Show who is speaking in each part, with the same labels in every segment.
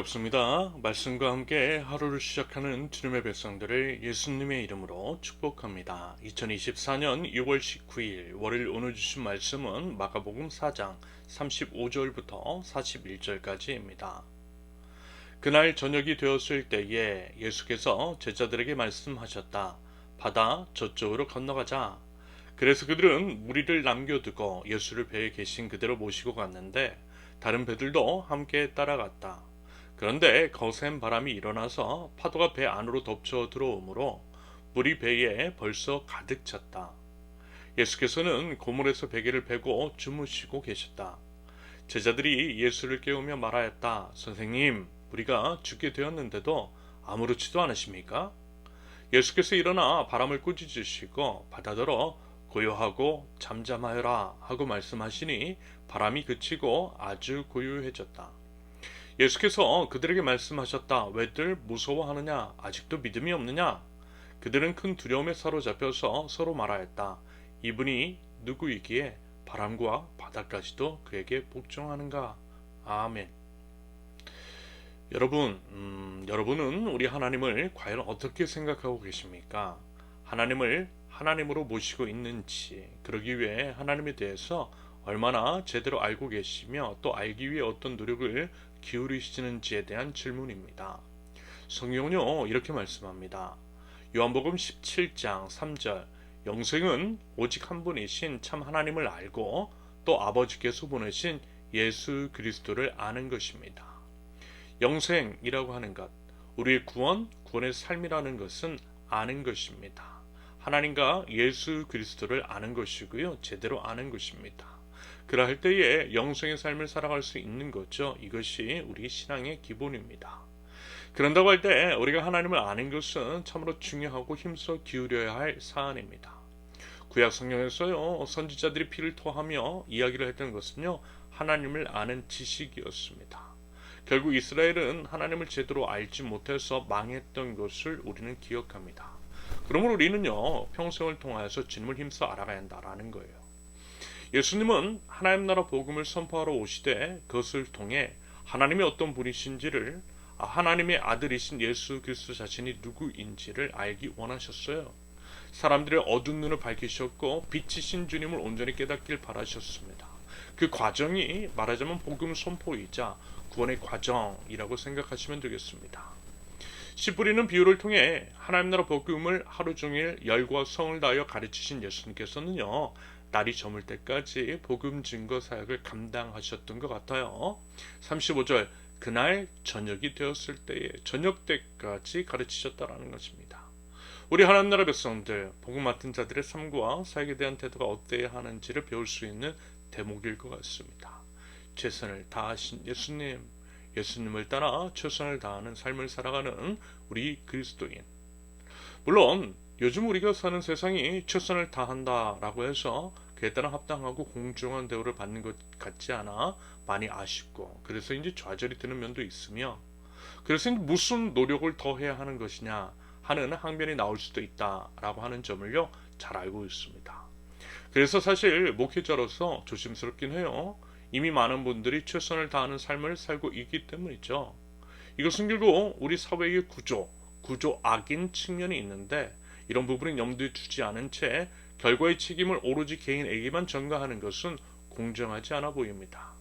Speaker 1: 반갑습니다. 말씀과 함께 하루를 시작하는 주님의 백성들을 예수님의 이름으로 축복합니다. 2024년 6월 19일 월요일 오늘 주신 말씀은 마가복음 4장 35절부터 41절까지입니다. 그날 저녁이 되었을 때에 예수께서 제자들에게 말씀하셨다. 바다 저쪽으로 건너가자. 그래서 그들은 무리를 남겨두고 예수를 배에 계신 그대로 모시고 갔는데 다른 배들도 함께 따라갔다. 그런데 거센 바람이 일어나서 파도가 배 안으로 덮쳐 들어오므로 물이 배에 벌써 가득 찼다. 예수께서는 고물에서 베개를 베고 주무시고 계셨다. 제자들이 예수를 깨우며 말하였다. 선생님, 우리가 죽게 되었는데도 아무렇지도 않으십니까? 예수께서 일어나 바람을 꾸짖으시고 바다더러 고요하고 잠잠하여라 하고 말씀하시니 바람이 그치고 아주 고요해졌다. 예수께서 그들에게 말씀하셨다. 왜들 무서워하느냐? 아직도 믿음이 없느냐? 그들은 큰 두려움에 사로잡혀서 서로 말하였다. 이분이 누구이기에 바람과 바다까지도 그에게 복종하는가? 아멘. 여러분은 우리 하나님을 과연 어떻게 생각하고 계십니까? 하나님을 하나님으로 모시고 있는지, 그러기 위해 하나님에 대해서 얼마나 제대로 알고 계시며 또 알기 위해 어떤 노력을 기울이시는지에 대한 질문입니다. 성경은요 이렇게 말씀합니다. 요한복음 17장 3절 영생은 오직 한 분이신 참 하나님을 알고 또 아버지께서 보내신 예수 그리스도를 아는 것입니다. 영생이라고 하는 것, 우리의 구원의 삶이라는 것은 아는 것입니다. 하나님과 예수 그리스도를 아는 것이고요. 제대로 아는 것입니다. 그러할 때에 영생의 삶을 살아갈 수 있는 거죠. 이것이 우리 신앙의 기본입니다. 그런다고 할 때 우리가 하나님을 아는 것은 참으로 중요하고 힘써 기울여야 할 사안입니다. 구약 성경에서요 선지자들이 피를 토하며 이야기를 했던 것은요 하나님을 아는 지식이었습니다. 결국 이스라엘은 하나님을 제대로 알지 못해서 망했던 것을 우리는 기억합니다. 그러므로 우리는요 평생을 통하여서 주님을 힘써 알아가야 한다라는 거예요. 예수님은 하나님 나라 복음을 선포하러 오시되 그것을 통해 하나님이 어떤 분이신지를 하나님의 아들이신 예수 그리스도 자신이 누구인지를 알기 원하셨어요. 사람들의 어두운 눈을 밝히셨고 빛이신 주님을 온전히 깨닫길 바라셨습니다. 그 과정이 말하자면 복음 선포이자 구원의 과정이라고 생각하시면 되겠습니다. 씨 뿌리는 비유를 통해 하나님 나라 복음을 하루 종일 열과 성을 다하여 가르치신 예수님께서는요 날이 저물 때까지 복음 증거 사역을 감당하셨던 것 같아요. 35절 그날 저녁이 되었을 때에 저녁 때까지 가르치셨다라는 것입니다. 우리 하나님 나라 백성들 복음 맡은 자들의 삶과 사역에 대한 태도가 어때야 하는지를 배울 수 있는 대목일 것 같습니다. 최선을 다하신 예수님을 따라 최선을 다하는 삶을 살아가는 우리 그리스도인. 물론 요즘 우리가 사는 세상이 최선을 다한다라고 해서 그에 따라 합당하고 공정한 대우를 받는 것 같지 않아 많이 아쉽고 그래서 이제 좌절이 드는 면도 있으며 그래서 무슨 노력을 더 해야 하는 것이냐 하는 항변이 나올 수도 있다라고 하는 점을요 잘 알고 있습니다. 그래서 사실 목회자로서 조심스럽긴 해요. 이미 많은 분들이 최선을 다하는 삶을 살고 있기 때문이죠. 이것은 결국 우리 사회의 구조 악인 측면이 있는데 이런 부분은 염두에 두지 않은 채 결과의 책임을 오로지 개인에게만 전가하는 것은 공정하지 않아 보입니다.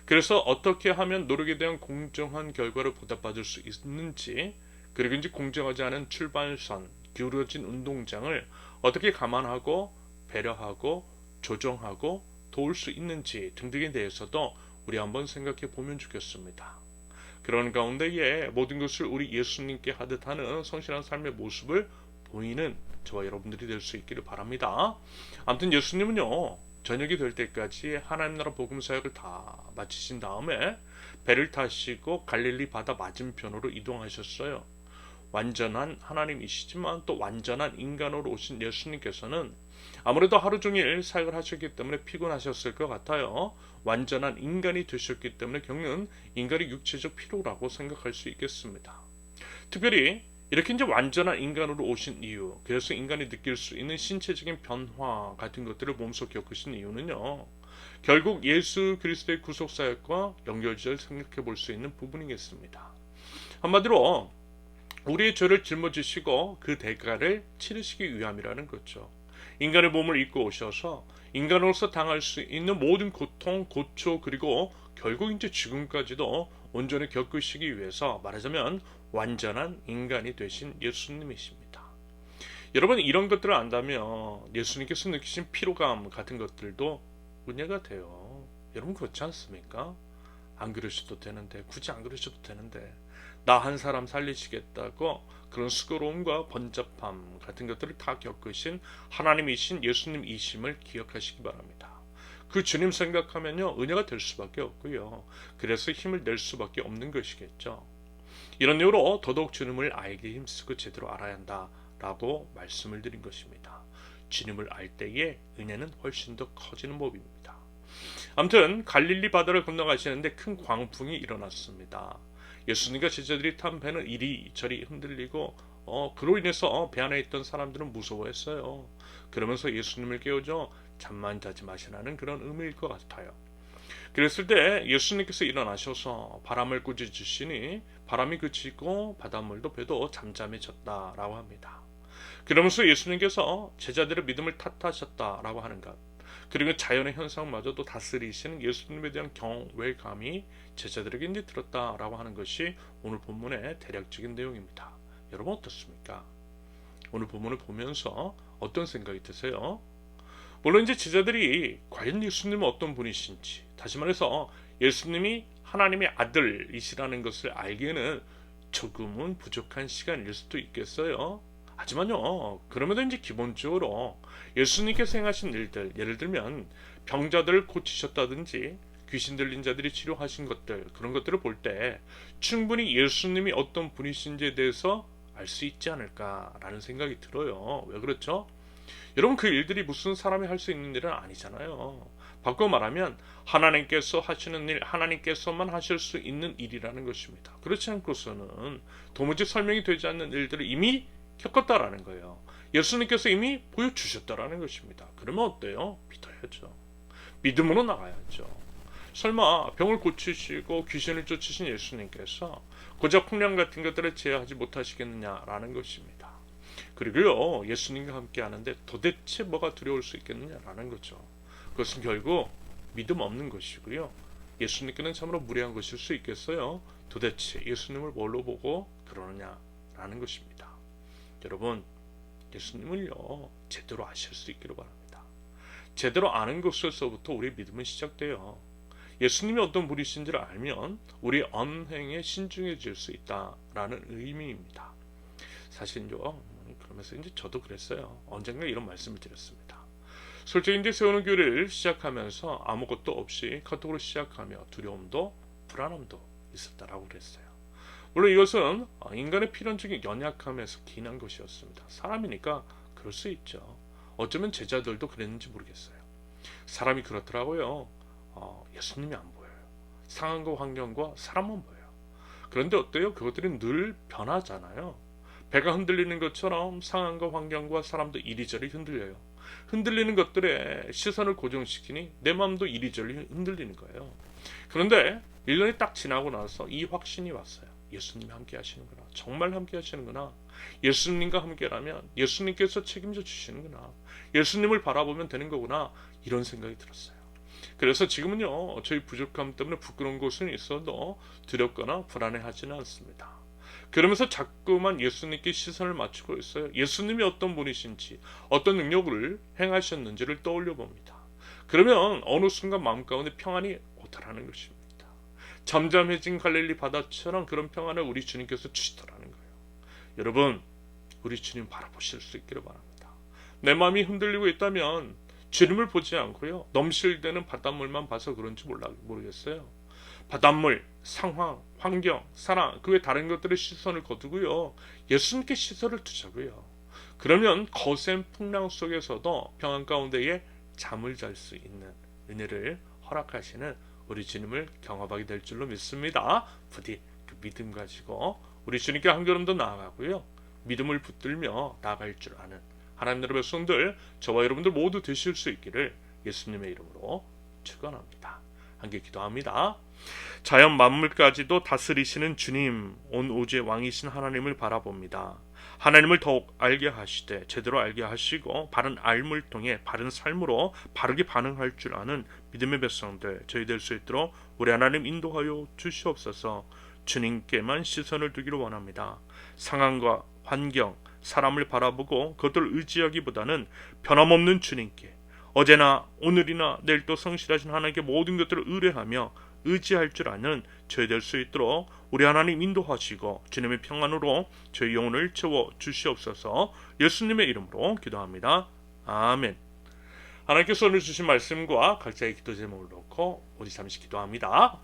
Speaker 1: 그래서 어떻게 하면 노력에 대한 공정한 결과를 보답받을 수 있는지 그리고 이제 공정하지 않은 출발선, 기울어진 운동장을 어떻게 감안하고 배려하고 조정하고 도울 수 있는지 등등에 대해서도 우리 한번 생각해 보면 좋겠습니다. 그런 가운데에 모든 것을 우리 예수님께 하듯 하는 성실한 삶의 모습을 보이는 저와 여러분들이 될 수 있기를 바랍니다. 아무튼 예수님은요 저녁이 될 때까지 하나님 나라 복음 사역을 다 마치신 다음에 배를 타시고 갈릴리 바다 맞은편으로 이동하셨어요. 완전한 하나님이시지만 또 완전한 인간으로 오신 예수님께서는 아무래도 하루 종일 사역을 하셨기 때문에 피곤하셨을 것 같아요. 완전한 인간이 되셨기 때문에 겪는 인간의 육체적 피로라고 생각할 수 있겠습니다. 특별히 이렇게 이제 완전한 인간으로 오신 이유, 그래서 인간이 느낄 수 있는 신체적인 변화 같은 것들을 몸소 겪으신 이유는요. 결국 예수 그리스도의 구속 사역과 연결지어를 생각해 볼 수 있는 부분이겠습니다. 한마디로 우리의 죄를 짊어지시고 그 대가를 치르시기 위함이라는 거죠. 인간의 몸을 입고 오셔서 인간으로서 당할 수 있는 모든 고통, 고초, 그리고 결국 이제 죽음까지도 온전히 겪으시기 위해서 말하자면 완전한 인간이 되신 예수님이십니다. 여러분, 이런 것들을 안다면 예수님께서 느끼신 피로감 같은 것들도 은혜가 돼요. 여러분, 그렇지 않습니까? 안 그러셔도 되는데, 굳이 안 그러셔도 되는데, 나 한 사람 살리시겠다고 그런 수고로움과 번잡함 같은 것들을 다 겪으신 하나님이신 예수님이심을 기억하시기 바랍니다. 그 주님 생각하면요, 은혜가 될 수밖에 없고요. 그래서 힘을 낼 수밖에 없는 것이겠죠. 이런 이유로 더더욱 주님을 알게 힘쓰고 제대로 알아야 한다라고 말씀을 드린 것입니다. 주님을 알 때에 은혜는 훨씬 더 커지는 법입니다. 아무튼 갈릴리 바다를 건너가시는데 큰 광풍이 일어났습니다. 예수님과 제자들이 탄 배는 이리저리 흔들리고 그로 인해서 배 안에 있던 사람들은 무서워했어요. 그러면서 예수님을 깨우죠. 잠만 자지 마시라는 그런 의미일 것 같아요. 그랬을 때 예수님께서 일어나셔서 바람을 꾸짖으시니 바람이 그치고 바닷물도 배도 잠잠해졌다라고 합니다. 그러면서 예수님께서 제자들의 믿음을 탓하셨다라고 하는 것, 그리고 자연의 현상마저도 다스리시는 예수님에 대한 경외감이 제자들에게 이제 들었다라고 하는 것이 오늘 본문의 대략적인 내용입니다. 여러분 어떻습니까? 오늘 본문을 보면서 어떤 생각이 드세요? 물론 이제 제자들이 과연 예수님은 어떤 분이신지, 다시 말해서 예수님이 하나님의 아들이시라는 것을 알기에는 조금은 부족한 시간일 수도 있겠어요. 하지만요, 그럼에도 이제 기본적으로 예수님께서 행하신 일들, 예를 들면 병자들을 고치셨다든지 귀신 들린 자들이 치료하신 것들, 그런 것들을 볼 때 충분히 예수님이 어떤 분이신지에 대해서 알 수 있지 않을까라는 생각이 들어요. 왜 그렇죠? 여러분, 그 일들이 무슨 사람이 할 수 있는 일은 아니잖아요. 바꿔 말하면 하나님께서 하시는 일, 하나님께서만 하실 수 있는 일이라는 것입니다. 그렇지 않고서는 도무지 설명이 되지 않는 일들을 이미 겪었다라는 거예요. 예수님께서 이미 보여주셨다라는 것입니다. 그러면 어때요? 믿어야죠. 믿음으로 나가야죠. 설마 병을 고치시고 귀신을 쫓으신 예수님께서 고작 풍랑 같은 것들을 제어하지 못하시겠느냐라는 것입니다. 그리고요, 예수님과 함께 하는데 도대체 뭐가 두려울 수 있겠느냐라는 거죠. 그것은 결국 믿음 없는 것이고요. 예수님께는 참으로 무례한 것일 수 있겠어요. 도대체 예수님을 뭘로 보고 그러느냐라는 것입니다. 여러분, 예수님을요, 제대로 아실 수 있기를 바랍니다. 제대로 아는 것에서부터 우리의 믿음은 시작돼요. 예수님이 어떤 분이신지를 알면 우리의 언행에 신중해질 수 있다라는 의미입니다. 사실요, 그러면서 이제 저도 그랬어요. 언젠가 이런 말씀을 드렸습니다. 솔직히 이제 세우는 교회를 시작하면서 아무것도 없이 카톡으로 시작하며 두려움도 불안함도 있었다라고 그랬어요. 물론 이것은 인간의 필연적인 연약함에서 기인한 것이었습니다. 사람이니까 그럴 수 있죠. 어쩌면 제자들도 그랬는지 모르겠어요. 사람이 그렇더라고요. 예수님이 안 보여요. 상황과 환경과 사람만 보여요. 그런데 어때요? 그것들이 늘 변하잖아요. 배가 흔들리는 것처럼 상황과 환경과 사람도 이리저리 흔들려요. 흔들리는 것들에 시선을 고정시키니 내 마음도 이리저리 흔들리는 거예요. 그런데 1년이 딱 지나고 나서 이 확신이 왔어요. 예수님이 함께 하시는구나. 정말 함께 하시는구나. 예수님과 함께라면 예수님께서 책임져 주시는구나. 예수님을 바라보면 되는 거구나. 이런 생각이 들었어요. 그래서 지금은요, 저희 부족함 때문에 부끄러운 곳은 있어도 두렵거나 불안해하지는 않습니다. 그러면서 자꾸만 예수님께 시선을 맞추고 있어요. 예수님이 어떤 분이신지, 어떤 능력을 행하셨는지를 떠올려 봅니다. 그러면 어느 순간 마음 가운데 평안이 오더라는 것입니다. 잠잠해진 갈릴리 바다처럼 그런 평안을 우리 주님께서 주시더라는 거예요. 여러분, 우리 주님 바라보실 수 있기를 바랍니다. 내 마음이 흔들리고 있다면 주님을 보지 않고요, 넘실대는 바닷물만 봐서 그런지 모르겠어요. 바닷물, 상황, 환경, 사랑, 그 외 다른 것들의 시선을 거두고요, 예수님께 시선을 두자고요. 그러면 거센 풍랑 속에서도 평안 가운데에 잠을 잘 수 있는 은혜를 허락하시는 우리 주님을 경험하게 될 줄로 믿습니다. 부디 그 믿음 가지고 우리 주님께 한 걸음 더 나아가고요, 믿음을 붙들며 나아갈 줄 아는 하나님 나라의 백성들, 저와 여러분들 모두 되실 수 있기를 예수님의 이름으로 축원합니다. 함께 기도합니다. 자연 만물까지도 다스리시는 주님, 온 우주의 왕이신 하나님을 바라봅니다. 하나님을 더욱 알게 하시되 제대로 알게 하시고 바른 알물 통해 바른 삶으로 바르게 반응할 줄 아는 믿음의 백성들 저희 될 수 있도록 우리 하나님 인도하여 주시옵소서. 주님께만 시선을 두기를 원합니다. 상황과 환경, 사람을 바라보고 그것들을 의지하기보다는 변함없는 주님께 어제나 오늘이나 내일도 성실하신 하나님께 모든 것들을 의뢰하며 의지할 줄 아는 저희 될 수 있도록 우리 하나님 인도하시고 주님의 평안으로 저희 영혼을 채워 주시옵소서. 예수님의 이름으로 기도합니다. 아멘. 하나님께서 오늘 주신 말씀과 각자의 기도 제목을 놓고 우리 잠시 기도합니다.